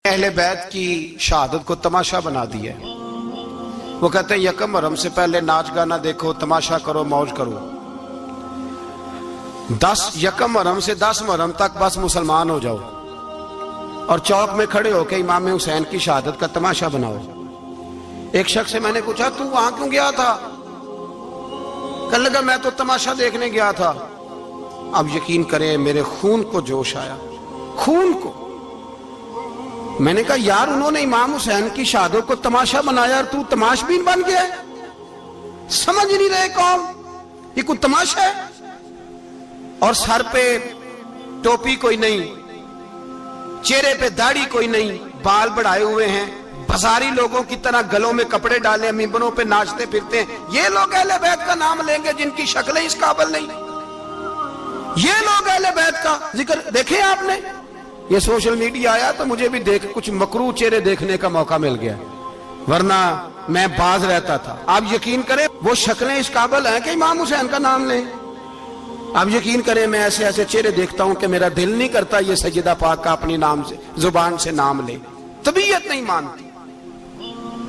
اہل بیت کی شہادت کو تماشا بنا دیا ہے۔ وہ کہتے ہیں یکم محرم سے پہلے ناچ گانا دیکھو، تماشا کرو، موج کرو۔ 10 یکم محرم سے 10 محرم تک بس مسلمان ہو جاؤ اور چوک میں کھڑے ہو کے امام حسین کی شہادت کا تماشا بناؤ۔ ایک شخص سے میں نے پوچھا تو وہاں کیوں گیا تھا؟ کہنے لگا میں تو تماشا دیکھنے گیا تھا۔ اب یقین کریں میرے خون کو جوش آیا، خون کو۔ میں نے کہا یار انہوں نے امام حسین کی شہادت کو تماشا بنایا اور تو تماش بین بن گیا، سمجھ نہیں رہے کون یہ کوئی تماشا ہے؟ اور سر پہ ٹوپی کوئی نہیں، چہرے پہ داڑھی کوئی نہیں، بال بڑھائے ہوئے ہیں، بازاری لوگوں کی طرح گلوں میں کپڑے ڈالے ممبروں پہ ناچتے پھرتے ہیں۔ یہ لوگ اہل بیت کا نام لیں گے جن کی شکلیں اس قابل نہیں؟ یہ لوگ اہل بیت کا ذکر دیکھیں آپ نے؟ یہ سوشل میڈیا آیا تو مجھے بھی کچھ مکروہ چہرے دیکھنے کا موقع مل گیا، ورنہ میں باز رہتا تھا۔ آپ یقین کریں وہ شکلیں اس قابل ہیں کہ امام حسین کا نام لیں؟ آپ یقین کریں میں ایسے ایسے چہرے دیکھتا ہوں کہ میرا دل نہیں کرتا یہ سیدہ پاک کا اپنی نام سے زبان سے نام لے، طبیعت نہیں مانتی۔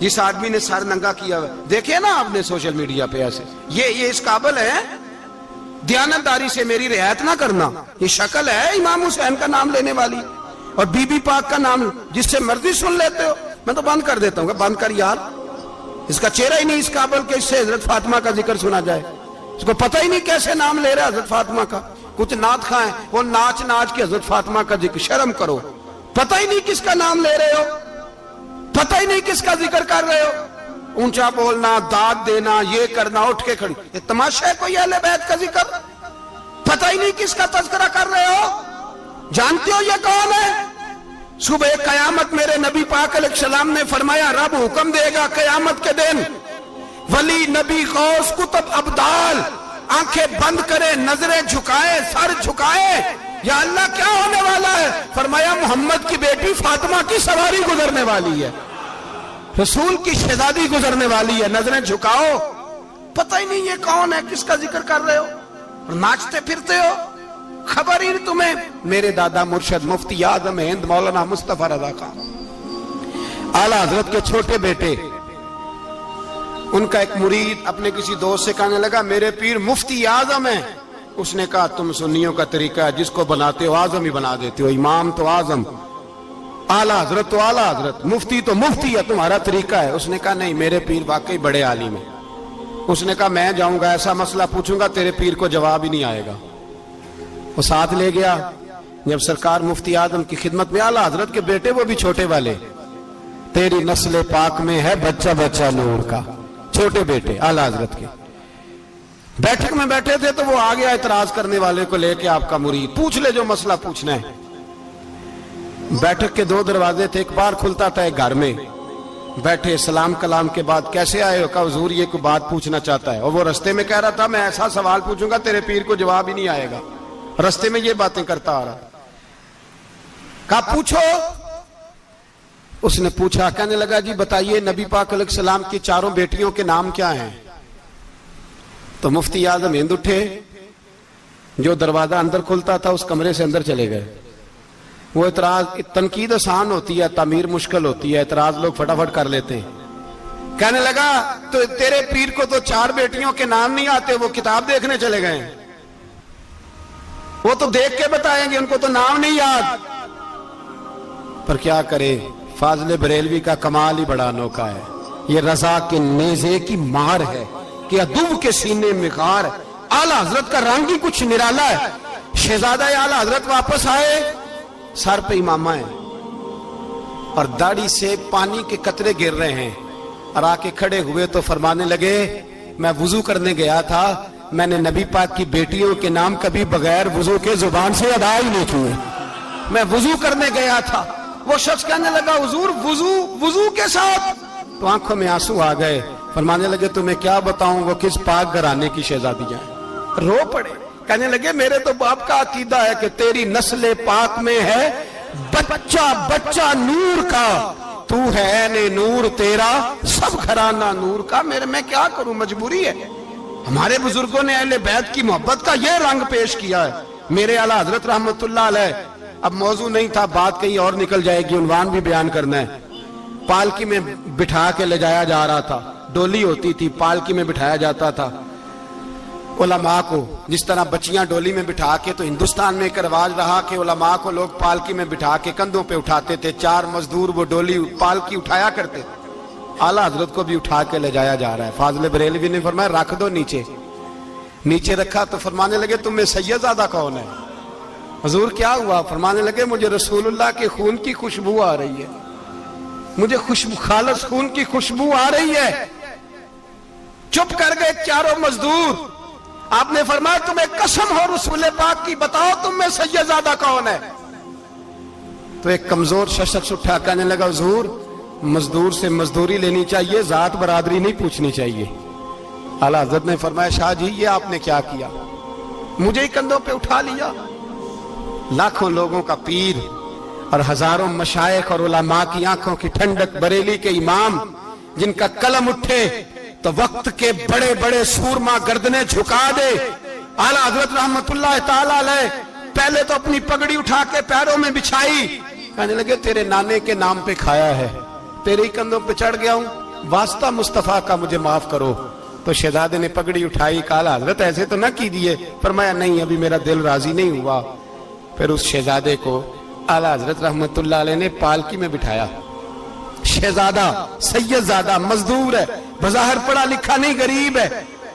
جس آدمی نے سر ننگا کیا ہوا دیکھے نا آپ نے سوشل میڈیا پہ، ایسے یہ اس قابل ہے دیانتداری سے میری رعایت نہ کرنا؟ یہ شکل ہے امام حسین کا نام لینے والی؟ اور بی بی پاک کا نام جس سے مرضی سن لیتے ہو؟ میں تو بند کر دیتا ہوں کہ بند کر یار، اس کا چہرہ ہی نہیں اس قابل کہ اس سے حضرت فاطمہ کا ذکر سنا جائے۔ اس کو پتہ ہی نہیں کیسے نام لے رہا حضرت فاطمہ کا۔ کچھ نعت خواہیں وہ ناچ ناچ کے حضرت فاطمہ کا ذکر، شرم کرو۔ پتہ ہی نہیں کس کا نام لے رہے ہو، پتہ ہی نہیں کس کا ذکر کر رہے ہو، اونچا بولنا، داد دینا، یہ کرنا، اٹھ کے کھڑی، یہ تماشا ہے کوئی اہل بیت کا ذکر؟ پتہ ہی نہیں کس کا تذکرہ کر رہے ہو؟ جانتے ہو یہ کون ہے؟ صبح قیامت میرے نبی پاک علیہ السلام نے فرمایا رب حکم دے گا قیامت کے دن، ولی، نبی، غوث، کتب، ابدال آنکھیں بند کرے، نظریں جھکائے، سر جھکائے، یا اللہ کیا ہونے والا ہے؟ فرمایا محمد کی بیٹی فاطمہ کی سواری گزرنے والی ہے، رسول کی شہزادی گزرنے والی ہے، نظریں جھکاؤ۔ پتہ ہی نہیں یہ کون ہے، کس کا ذکر کر رہے ہو، اور ناچتے پھرتے ہو، خبر ہی نہیں تمہیں۔ میرے دادا مرشد مفتی اعظم ہند مولانا مصطفیٰ رضا خان اعلیٰ حضرت کے چھوٹے بیٹے، ان کا ایک مرید اپنے کسی دوست سے کہنے لگا میرے پیر مفتی اعظم ہیں۔ اس نے کہا تم سنیوں کا طریقہ ہے جس کو بناتے ہو اعظم ہی بنا دیتے ہو، امام تو اعظم، اعلیٰ حضرت تو اعلیٰ حضرت، مفتی تو مفتی ہے، تمہارا طریقہ ہے۔ اس نے کہا نہیں میرے پیر واقعی بڑے عالم ہیں۔ اس نے کہا میں جاؤں گا ایسا مسئلہ پوچھوں گا تیرے پیر کو جواب ہی نہیں آئے گا۔ وہ ساتھ لے گیا، جب سرکار مفتی اعظم کی خدمت میں، اعلیٰ حضرت کے بیٹے وہ بھی چھوٹے والے، تیری نسل پاک میں ہے بچہ بچہ نور کا، چھوٹے بیٹے اعلیٰ حضرت کے بیٹھک میں بیٹھے تھے تو وہ آ گیا اعتراض کرنے والے کو لے کے، آپ کا مرید پوچھ لے جو مسئلہ پوچھنا ہے۔ بیٹھک کے 2 دروازے تھے، ایک بار کھلتا تھا ایک گھر میں بیٹھے، سلام کلام کے بعد کیسے آئے ہو؟ کہا حضور یہ کوئی بات پوچھنا چاہتا ہے، اور وہ رستے میں کہہ رہا تھا میں ایسا سوال پوچھوں گا تیرے پیر کو جواب ہی نہیں آئے گا، رستے میں یہ باتیں کرتا آ رہا۔ کہا پوچھو۔ اس نے پوچھا، کہنے لگا جی بتائیے نبی پاک علیہ السلام کی 4 بیٹیوں کے نام کیا ہیں؟ تو مفتی اعظم ہند اٹھے، جو دروازہ اندر کھلتا تھا اس کمرے سے اندر چلے گئے۔ وہ اعتراض، تنقید آسان ہوتی ہے، تعمیر مشکل ہوتی ہے، اعتراض لوگ فٹافٹ کر لیتے ہیں۔ کہنے لگا تو تیرے پیر کو تو 4 بیٹیوں کے نام نہیں آتے، وہ کتاب دیکھنے چلے گئے ہیں، وہ تو دیکھ کے بتائیں گے، ان کو تو نام نہیں یاد۔ پر کیا کرے، فاضل بریلوی کا کمال ہی بڑا انوکھا ہے، یہ رضا کے نیزے کی مار ہے کہ عدو کے سینے میں غار۔ اعلیٰ حضرت کا رنگ ہی کچھ نرالا ہے۔ شہزادہ اعلیٰ حضرت واپس آئے، سر پہ امامہ ہے اور داڑھی سے پانی کے قطرے گر رہے ہیں، اور آ کے کھڑے ہوئے تو فرمانے لگے میں وضو کرنے گیا تھا، میں نے نبی پاک کی بیٹیوں کے نام کبھی بغیر وضو کے زبان سے ادا ہی نہیں کیے، میں وضو کرنے گیا تھا۔ وہ شخص کہنے لگا حضور وضو کے ساتھ؟ تو آنکھوں میں آنسو آ گئے، فرمانے لگے تمہیں کیا بتاؤں وہ کس پاک گھرانے کی شہزادیاں ہیں۔ رو پڑے، کہنے لگے میرے تو باپ کا عقیدہ ہے کہ تیری نسل پاک میں ہے بچہ بچہ نور کا، تو ہے نے نور تیرا سب گھرانہ نور کا۔ میں کیا کروں، مجبوری ہے۔ ہمارے بزرگوں نے اہل بیت کی محبت کا یہ رنگ پیش کیا ہے۔ میرے اعلیٰ حضرت رحمت اللہ علیہ اب موضوع نہیں تھا, بات کہیں اور نکل جائے گی, عنوان بھی بیان کرنا ہے. پالکی میں بٹھا کے لے جایا جا رہا تھا, ڈولی ہوتی تھی, پالکی میں بٹھایا جاتا تھا علماء کو. جس طرح بچیاں ڈولی میں بٹھا کے, تو ہندوستان میں ایک رواج رہا کہ علماء کو لوگ پالکی میں بٹھا کے کندھوں پہ اٹھاتے تھے, 4 مزدور وہ ڈولی پالکی اٹھایا کرتے تھے. اعلیٰ حضرت کو بھی اٹھا کے لے جایا جا رہا ہے. فاضل بریلوی نے فرمایا رکھ دو نیچے. نیچے رکھا تو فرمانے لگے تم میں سید زادہ کون ہے؟ حضور کیا ہوا؟ فرمانے لگے مجھے رسول اللہ کے خون کی خوشبو آ رہی ہے, مجھے خالص خون کی خوشبو آ رہی ہے. چپ کر گئے چاروں مزدور. آپ نے فرمایا تمہیں قسم ہو رسول پاک کی, بتاؤ تم میں سید زادہ کون ہے؟ تو ایک کمزور شخص اٹھا کہنے لگا حضور مزدور سے مزدوری لینی چاہیے, ذات برادری نہیں پوچھنی چاہیے. اعلیٰ حضرت نے فرمایا شاہ جی یہ آپ نے کیا کیا, مجھے ہی کندھوں پہ اٹھا لیا. لاکھوں لوگوں کا پیر اور ہزاروں مشائخ اور علماء کی آنکھوں کی ٹھنڈک, بریلی کے امام جن کا قلم اٹھے تو وقت کے بڑے بڑے سورما گردنیں جھکا دے. اعلیٰ حضرت رحمت اللہ تعالی علیہ پہلے تو اپنی پگڑی اٹھا کے پیروں میں بچھائی, کہنے لگے تیرے نانے کے نام پہ کھایا ہے, تیرے ہی کندھوں پہ چڑھ گیا ہوں, واسطہ مصطفیٰ کا مجھے معاف کرو. تو شہزادے نے پگڑی اٹھائی, کہا اعلیٰ حضرت ایسے تو نہ کیجیے. فرمایا نہیں ابھی میرا دل راضی نہیں ہوا. پھر اس شہزادے کو اعلیٰ حضرت رحمت اللہ علیہ نے پالکی میں بٹھایا. شہزادہ سید زادہ مزدور ہے, بظاہر پڑھا لکھا نہیں, غریب ہے,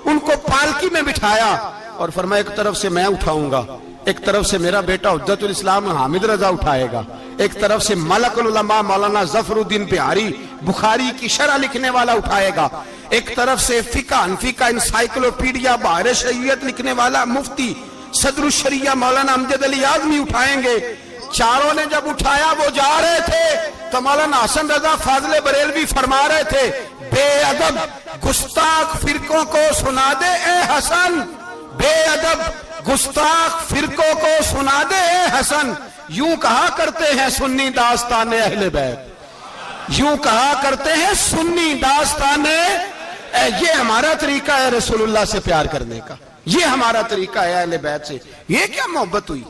ان کو پالکی میں بٹھایا اور فرمایا ایک طرف سے میں اٹھاؤں گا, ایک طرف سے میرا بیٹا حجت الاسلام حامد رضا اٹھائے گا, ایک طرف سے ملک العلماء مولانا ظفر الدین بہاری بخاری کی شرح لکھنے والا اٹھائے گا, ایک طرف سے فقہ حنفی کا انسائیکلوپیڈیا بحر شریعت لکھنے والا مفتی صدر الشریعہ مولانا امجد علی اعظمی اٹھائیں گے. چاروں نے جب اٹھایا وہ جا رہے تھے تو مولانا حسن رضا فاضل بریلوی فرما رہے تھے بے ادب گستاخ فرقوں کو سنا دے اے حسن, بے ادب گستاخ فرقوں کو سنا دے اے حسن. یوں کہا کرتے ہیں سنی داستان اہل بیت, یوں کہا کرتے ہیں سنی داستان. یہ ہمارا طریقہ ہے رسول اللہ سے پیار کرنے کا, یہ ہمارا طریقہ ہے اہل بیت سے. یہ کیا محبت ہوئی؟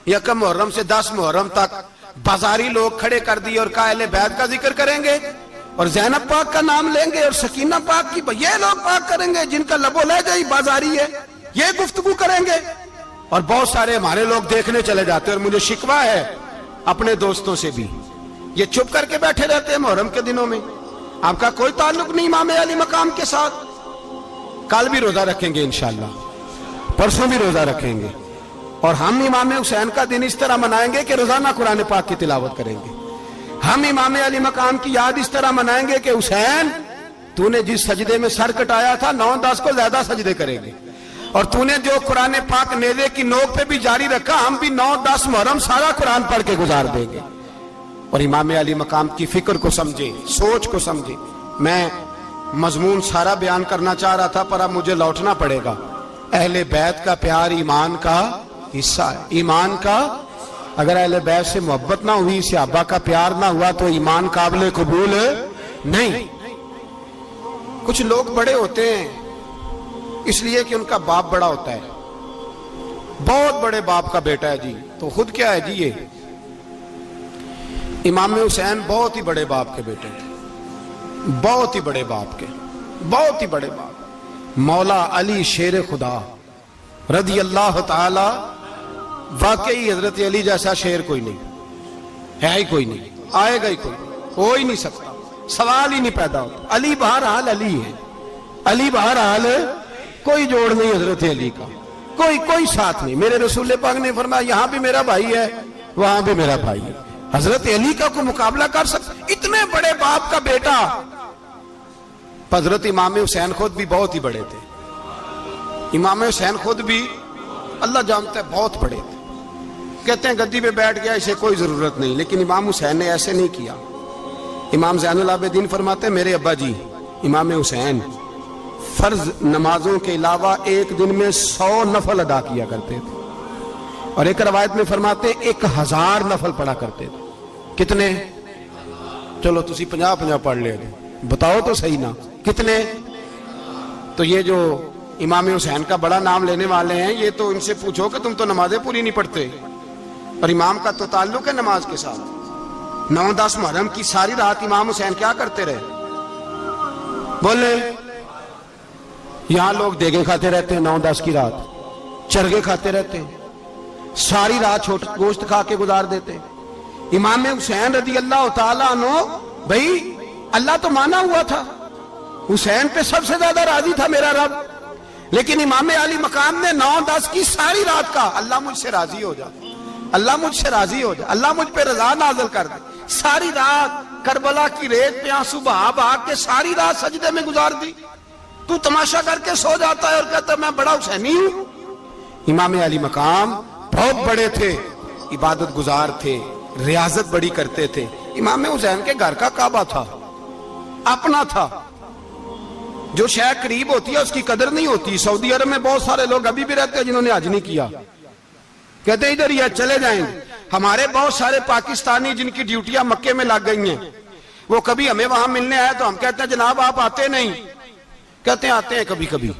یکم محرم سے 10 محرم تک بازاری لوگ کھڑے کر دیے اور کہا اہل بیت کا ذکر کریں گے اور زینب پاک کا نام لیں گے اور سکینہ پاک کی, یہ لوگ پاک کریں گے جن کا لب و لہجہ ہی بازاری ہے, یہ گفتگو کریں گے. اور بہت سارے ہمارے لوگ دیکھنے چلے جاتے ہیں, اور مجھے شکوہ ہے اپنے دوستوں سے بھی, یہ چپ کر کے بیٹھے رہتے ہیں محرم کے دنوں میں. آپ کا کوئی تعلق نہیں امام علی مقام کے ساتھ. کل بھی روزہ رکھیں گے انشاءاللہ, پرسوں بھی روزہ رکھیں گے, اور ہم امام حسین کا دن اس طرح منائیں گے کہ روزانہ قرآن پاک کی تلاوت کریں گے. ہم امام علی مقام کی یاد اس طرح منائیں گے کہ حسین تو نے جس سجدے میں سر کٹایا تھا 9-10 کو زیادہ سجدے کریں گے, اور تو نے جو قرآن پاک نیزے کی نوک پہ بھی جاری رکھا, ہم بھی 9-10 محرم سارا قرآن پڑھ کے گزار دیں گے. اور امام علی مقام کی فکر کو سمجھے, سوچ کو سمجھے. میں مضمون سارا بیان کرنا چاہ رہا تھا پر اب مجھے لوٹنا پڑے گا. اہل بیت کا پیار ایمان کا حصہ ہے, ایمان کا. اگر اہل بیت سے محبت نہ ہوئی, صحابہ کا پیار نہ ہوا تو ایمان قابل قبول نہیں. کچھ لوگ بڑے ہوتے ہیں اس لیے کہ ان کا باپ بڑا ہوتا ہے, بہت بڑے باپ کا بیٹا ہے جی, تو خود کیا ہے جی, یہ امام حسین بہت ہی بڑے باپ کے بیٹے تھے, بہت ہی بڑے باپ کے, بہت ہی بڑے باپ. مولا علی شیر خدا رضی اللہ تعالی, واقعی حضرت علی جیسا شیر کوئی نہیں ہے, ہی کوئی نہیں, آئے گا ہی کوئی نہیں, ہو ہی نہیں سکتا, سوال ہی نہیں پیدا ہوتا. علی بہرحال علی ہے, علی بہرحال کوئی جوڑ نہیں حضرت علی کا, کوئی ساتھ نہیں. میرے رسول پاک نے فرمایا یہاں بھی میرا بھائی ہے وہاں بھی میرا بھائی ہے, حضرت علی کا کوئی مقابلہ کر سکتا؟ اتنے بڑے باپ کا بیٹا. حضرت امام حسین خود بھی بہت ہی بڑے تھے, امام حسین خود بھی اللہ جانتا ہے بہت بڑے تھے. کہتے ہیں گدی پہ بیٹھ گیا اسے کوئی ضرورت نہیں, لیکن امام حسین نے ایسے نہیں کیا. امام زین العابدین فرماتے ہیں میرے ابا جی امام حسین فرض نمازوں کے علاوہ ایک دن میں 100 نفل ادا کیا کرتے تھے, اور ایک روایت میں فرماتے ہیں 1000 نفل پڑھا کرتے تھے. کتنے؟ چلو تسی 50 پڑھ لے, بتاؤ تو صحیح نا کتنے. تو یہ جو امام حسین کا بڑا نام لینے والے ہیں, یہ تو ان سے پوچھو کہ تم تو نمازیں پوری نہیں پڑھتے. اور امام کا تو تعلق ہے نماز کے ساتھ۔ 9-10 محرم کی ساری رات امام حسین کیا کرتے رہے؟ بولے یہاں لوگ دیگیں کھاتے رہتے ہیں 9-10 کی رات، چرگے کھاتے رہتے ہیں، ساری رات گوشت کھا کے گزار دیتے۔ امام حسین رضی اللہ تعالیٰ عنہ، بھائی اللہ تو مانا ہوا تھا، حسین پہ سب سے زیادہ راضی تھا میرا رب، لیکن امام علی مقام نے 9-10 کی ساری رات کا اللہ مجھ سے راضی ہو جا، اللہ مجھ سے راضی ہو جا، اللہ مجھ پہ رضا نازل کر دے۔ ساری رات کربلا کی ریت پہ آنسو بہا بہا کے ساری رات سجدے میں گزار دی، تو تماشا کر کے سو جاتا ہے اور کہتا ہے میں بڑا حسینی ہوں۔ امام علی مقام بہت بڑے تھے، عبادت گزار تھے، ریاضت بڑی کرتے تھے۔ امام حسین کے گھر کا کعبہ تھا، اپنا تھا، جو شے قریب ہوتی ہے اس کی قدر نہیں ہوتی۔ سعودی عرب میں بہت سارے لوگ ابھی بھی رہتے ہیں جنہوں نے حج نہیں کیا، کہتے ہیں ادھر ہی چلے جائیں گے۔ ہمارے بہت سارے پاکستانی جن کی ڈیوٹیاں مکے میں لگ گئی ہیں، وہ کبھی ہمیں وہاں ملنے آئے تو ہم کہتے ہیں جناب آپ آتے نہیں، کہتے ہیں آتے ہیں کبھی کبھی۔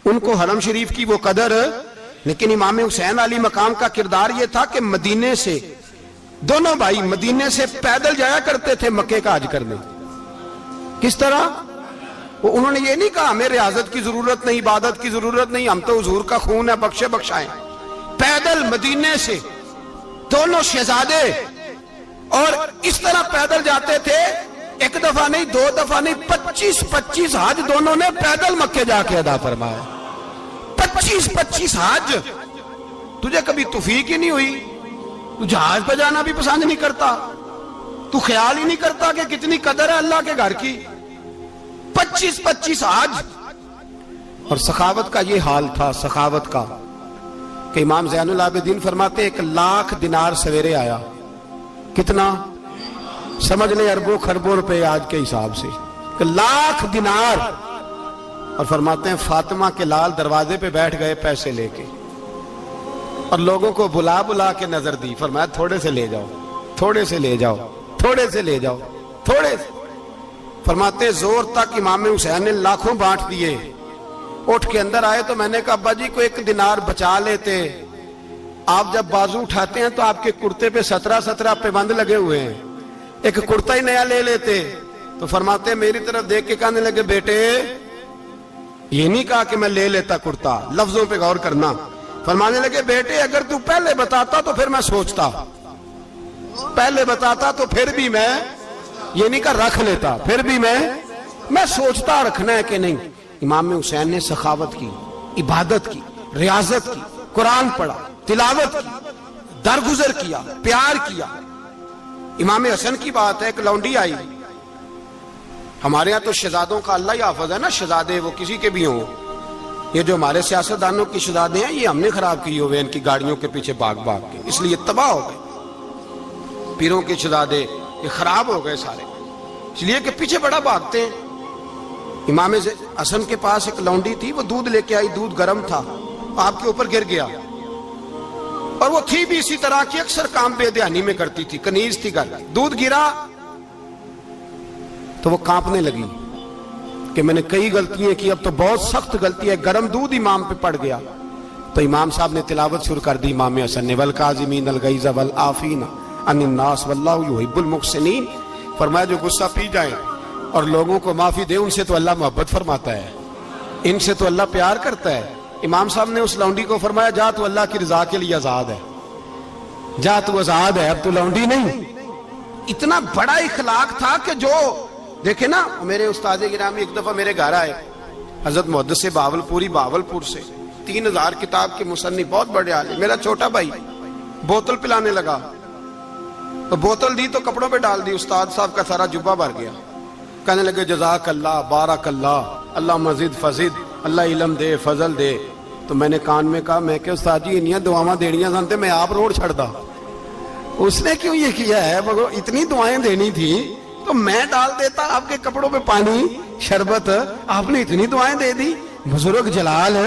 ان کو حرم شریف کی وہ قدر، لیکن امام حسین علی مقام کا کردار یہ تھا کہ مدینے سے دونوں بھائی مدینے سے پیدل جایا کرتے تھے مکے کا حج کرنے۔ کس طرح؟ انہوں نے یہ نہیں کہا ہمیں ریاضت کی ضرورت نہیں، عبادت کی ضرورت نہیں، ہم تو حضور کا خون ہے، بخشے بخشائیں۔ پیدل مدینے سے دونوں شہزادے، اور اس طرح پیدل جاتے تھے، ایک دفعہ نہیں، 2 دفعہ نہیں، 25 حج دونوں نے پیدل مکے جا کے ادا فرمایا۔ 25 حج۔ تجھے کبھی توفیق ہی نہیں ہوئی؟ تو جہاز پہ جانا بھی پسند نہیں کرتا، تو خیال ہی نہیں کرتا کہ کتنی قدر ہے اللہ کے گھر کی۔ 25 حج۔ اور سخاوت کا یہ حال تھا، سخاوت کا، کہ امام زین العابدین فرماتے 1,00,000 دینار سویرے آیا۔ کتنا؟ سمجھ لیں اربوں خربوں روپے آج کے حساب سے، 1,00,000 دینار۔ اور فرماتے ہیں فاطمہ کے لال دروازے پہ بیٹھ گئے پیسے لے کے، اور لوگوں کو بلا بلا کے نظر دی، فرمایا تھوڑے سے لے جاؤ، تھوڑے سے لے جاؤ، تھوڑے سے لے جاؤ، تھوڑے سے۔ فرماتے زور تک امام حسین نے لاکھوں بانٹ دیے۔ اٹھ کے اندر آئے تو میں نے کہا ابا جی کو 1 دینار بچا لیتے، آپ جب بازو اٹھاتے ہیں تو آپ کے کرتے پہ 17 پابند لگے ہوئے ہیں، ایک کرتا ہی نیا لے لیتے۔ تو فرماتے میری طرف دیکھ کے کہنے لگے بیٹے یہ نہیں کہا کہ میں لے لیتا کرتا، لفظوں پہ غور کرنا۔ فرمانے لگے بیٹے اگر تو پہلے بتاتا تو پھر میں سوچتا، پہلے بتاتا تو پھر بھی میں یہ نہیں کہا رکھ لیتا، پھر بھی میں سوچتا رکھنا ہے کہ نہیں۔ امام حسین نے سخاوت کی، عبادت کی، ریاضت کی، قرآن پڑھا، تلاوت کی، درگزر کیا، پیار کیا۔ امام حسن کی بات ہے، ایک لونڈی آئی، ہمارے ہاں تو شہزادوں کا اللہ ہی حافظ ہے نا، شہزادے وہ کسی کے بھی ہوں، یہ جو ہمارے سیاستدانوں کی شہزادے ہیں یہ ہم نے خراب کیے ہوئے، ان کی گاڑیوں کے پیچھے بھاگ بھاگ کے، اس لیے تباہ ہو گئے۔ پیروں کے شہزادے یہ خراب ہو گئے سارے، اس لیے کہ پیچھے بڑا بھاگتے ہیں۔ امام حسن کے پاس ایک لونڈی تھی، وہ دودھ لے کے آئی، دودھ گرم تھا، آپ کے اوپر گر گیا، اور وہ تھی بھی اسی طرح کی، اکثر کام بے دھیانی میں کرتی تھی، کنیز تھی گھر، دودھ گرا تو وہ کانپنے لگی کہ میں نے کئی غلطیاں کی، اب تو بہت سخت غلطی ہے، گرم دودھ امام پہ پڑ گیا۔ تو امام صاحب نے تلاوت شروع کر دی، امام حسن نے والکاظمین الغیظ والعافین عن الناس واللہ یحب المحسنین۔ فرمایا جو غصہ پی جائیں اور لوگوں کو معافی دے، ان سے تو اللہ محبت فرماتا ہے، ان سے تو اللہ پیار کرتا ہے۔ امام صاحب نے اس لونڈی کو فرمایا جا تو اللہ کی رضا کے لیے آزاد ہے، جا تو آزاد ہے، اب تو لونڈی نہیں۔ اتنا بڑا اخلاق تھا کہ جو دیکھیں نا، میرے استاد گرامی ایک دفعہ میرے گھر آئے، حضرت محدث باولپوری، باولپور سے، 3000 کتاب کے مصنف، بہت بڑے عالم، میرا چھوٹا بھائی بوتل پلانے لگا، تو بوتل دی تو کپڑوں پہ ڈال دی، استاد صاحب کا سارا جبہ بھر گیا، کہنے لگے جزاک اللہ، بارک اللہ، اللہ مزید فزید، اللہ علم دے، فضل دے۔ تو میں نے کان میں کہا، میں کہ استاد جی انیاں دعاواں دینیاں سنتے میں آپ روڑ چھڑ دا، اس نے کیوں یہ کیا ہے؟ اتنی دعائیں دینی تھی تو میں ڈال دیتا آپ کے کپڑوں پہ پانی شربت، آپ نے اتنی دعائیں دے دی۔ بزرگ جلال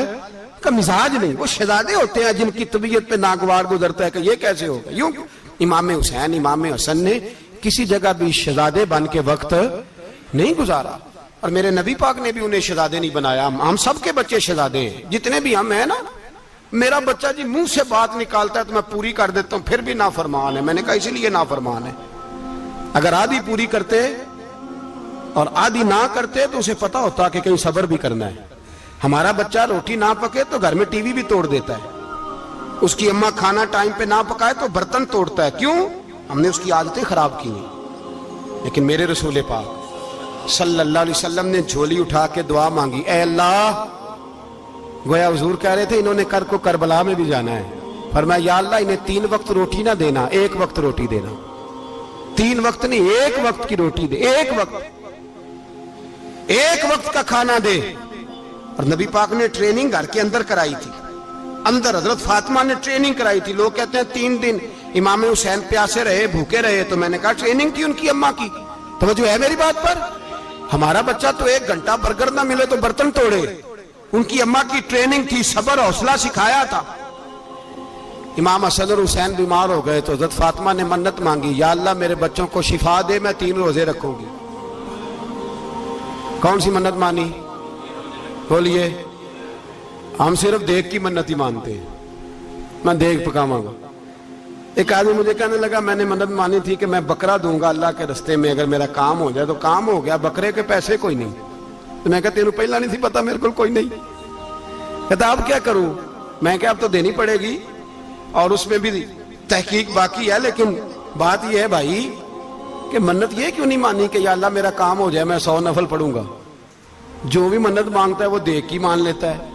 کا مزاج نہیں، وہ شہزادے ہوتے ہیں جن کی طبیعت پہ ناگوار گزرتا ہے کہ یہ کیسے ہوگا۔ یوں امام حسین، امام حسن نے کسی جگہ بھی شہزادے بن کے وقت نہیں گزارا، اور میرے نبی پاک نے بھی انہیں شہزادے نہیں بنایا۔ ہم سب کے بچے شہزادے ہیں، جتنے بھی ہم ہیں نا، میرا بچہ جی منہ سے بات نکالتا ہے تو میں پوری کر دیتا ہوں، پھر بھی نافرمان ہے۔ میں نے کہا اسی لیے نافرمان ہے، اگر آدھی پوری کرتے اور آدھی نہ کرتے تو اسے پتا ہوتا کہ کہیں صبر بھی کرنا ہے۔ ہمارا بچہ روٹی نہ پکے تو گھر میں ٹی وی بھی توڑ دیتا ہے، اس کی اماں کھانا ٹائم پہ نہ پکائے تو برتن توڑتا ہے، کیوں؟ ہم نے اس کی عادتیں خراب کی ہیں۔ لیکن میرے رسول پاک صلی اللہ علیہ وسلم نے جھولی اٹھا کے دعا مانگی، اے اللہ، گویا حضور کہہ رہے تھے انہوں نے کر کو کربلا میں بھی جانا ہے، فرمایا یا اللہ انہیں 3 وقت روٹی نہ دینا، 1 وقت روٹی دینا، 3 وقت نہیں، 1 وقت کی روٹی دے، 1 وقت کا کھانا دے۔ اور نبی پاک نے ٹریننگ گھر کے اندر کرائی تھی، اندر حضرت فاطمہ نے ٹریننگ کرائی تھی۔ لوگ کہتے ہیں 3 دن امام حسین پیاسے رہے، بھوکے رہے، تو میں نے کہا ٹریننگ تھی ان کی اماں کی۔ توجہ ہے میری بات پر؟ ہمارا بچہ تو 1 گھنٹہ برگر نہ ملے تو برتن توڑے، ان کی اماں کی ٹریننگ تھی، صبر حوصلہ سکھایا تھا۔ امام حسن اور حسین بیمار ہو گئے تو حضرت فاطمہ نے منت مانگی، یا اللہ میرے بچوں کو شفا دے، میں 3 روزے رکھوں گی۔ کون سی منت مانی؟ بولیے۔ ہم صرف دیکھ کی منت ہی مانتے ہیں، میں دیکھ پکاواں گا۔ ایک آدمی مجھے کہنے لگا میں نے منت مانی تھی کہ میں بکرا دوں گا اللہ کے رستے میں، اگر میرا کام ہو جائے تو کام ہو گیا، بکرے کے پیسے کوئی نہیں۔ تو میں کہا تینوں پہلا نہیں تھی پتا میرے کو کوئی نہیں؟ کہتا اب کیا کروں؟ میں کہا اب تو دینی پڑے گی، اور اس میں بھی تحقیق باقی ہے، لیکن بات یہ ہے بھائی کہ منت یہ کیوں نہیں مانی کہ یا اللہ میرا کام ہو جائے میں 100 نفل پڑھوں گا؟ جو بھی منت مانگتا ہے وہ دیکھ کی مان لیتا ہے،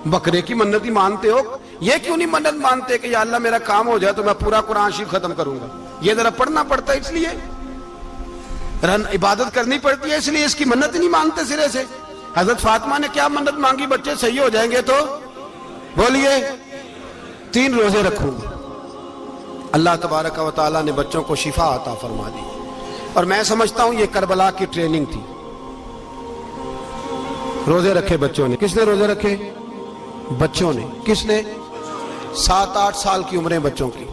بکرے کی منت ہی مانتے ہو، یہ کیوں نہیں منت مانتے کہ یا اللہ میرا کام ہو جائے تو میں پورا قرآن شریف ختم کروں گا؟ یہ ذرا پڑھنا پڑتا ہے، اس لیے عبادت کرنی پڑتی ہے، اس لیے اس کی منت ہی نہیں مانتے سرے سے۔ حضرت فاطمہ نے کیا منت مانگی؟ بچے صحیح ہو جائیں گے تو بولیے 3 روزے رکھوں گا۔ اللہ تبارک و تعالیٰ نے بچوں کو شفا عطا فرما دی، اور میں سمجھتا ہوں یہ کربلا کی ٹریننگ تھی۔ روزے رکھے بچوں نے، کس نے روزے رکھے؟ بچوں نے۔ کس نے؟ 7-8 سال کی عمریں بچوں کی۔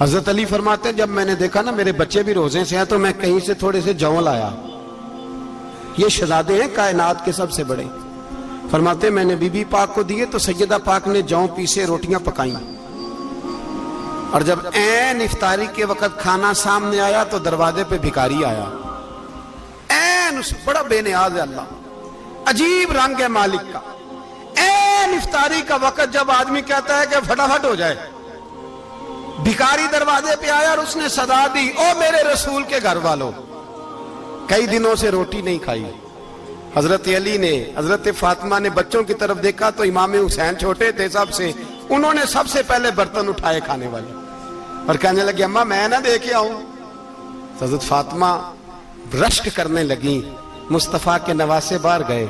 حضرت علی فرماتے ہیں جب میں نے دیکھا نا میرے بچے بھی روزے سے ہیں تو میں کہیں سے تھوڑے سے جوں لایا، یہ شہزادے ہیں کائنات کے سب سے بڑے۔ فرماتے ہیں میں نے بی بی پاک کو دیے تو سیدہ پاک نے جوں پیسے روٹیاں پکائیں، اور جب عین افطاری کے وقت کھانا سامنے آیا تو دروازے پہ بھکاری آیا، عین اس بڑا بے نیاز ہے اللہ، عجیب رنگ ہے مالک کا۔ عین افطاری کا وقت جب آدمی کہتا ہے کہ فٹافٹ ہو جائے، بھکاری دروازے پہ آیا اور اس نے صدا دی، او میرے رسول کے گھر والوں، کئی دنوں سے روٹی نہیں کھائی۔ حضرت علی نے، حضرت فاطمہ نے بچوں کی طرف دیکھا تو امام حسین چھوٹے تھے سب سے، انہوں نے سب سے پہلے برتن اٹھائے کھانے والے، اور کہنے لگے اماں میں نہ دے کے آؤں؟ حضرت فاطمہ رشک کرنے لگی، مصطفیٰ کے نواسے باہر گئے،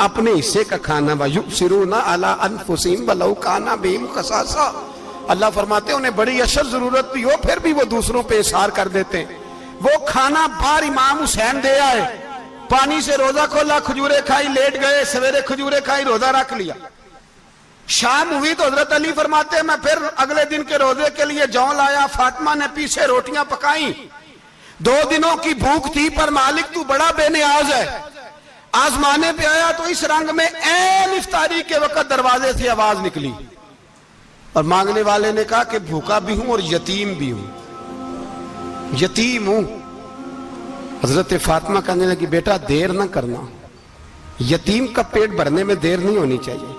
اپنے حصے کا کھانا وَيُؤْثِرُونَ عَلَىٰ أَنفُسِهِمْ وَلَوْ كَانَ بِهِمْ خَصَاصَةٌ، اللہ فرماتے ہیں انہیں بڑی اشد ضرورت بھی ہو پھر بھی وہ دوسروں پہ اثار کر دیتے ہیں۔ وہ کھانا باہر امام حسین دے آئے، پانی سے روزہ کھولا، کھجورے کھائی، لیٹ گئے، سویرے کھجورے کھائی، روزہ رکھ لیا۔ شام ہوئی تو حضرت علی فرماتے ہیں میں پھر اگلے دن کے روزے کے لیے جوں لایا، فاطمہ نے پیچھے روٹیاں پکائیں، 2 دنوں کی بھوک تھی پر مالک تو بڑا بے نیاز ہے۔ آزمانے پہ آیا تو اس رنگ میں عین افطاری کے وقت دروازے سے آواز نکلی، اور مانگنے والے نے کہا کہ بھوکا بھی ہوں اور یتیم بھی ہوں، یتیم ہوں۔ حضرت فاطمہ کہنے لگی بیٹا دیر نہ کرنا، یتیم کا پیٹ بھرنے میں دیر نہیں ہونی چاہیے۔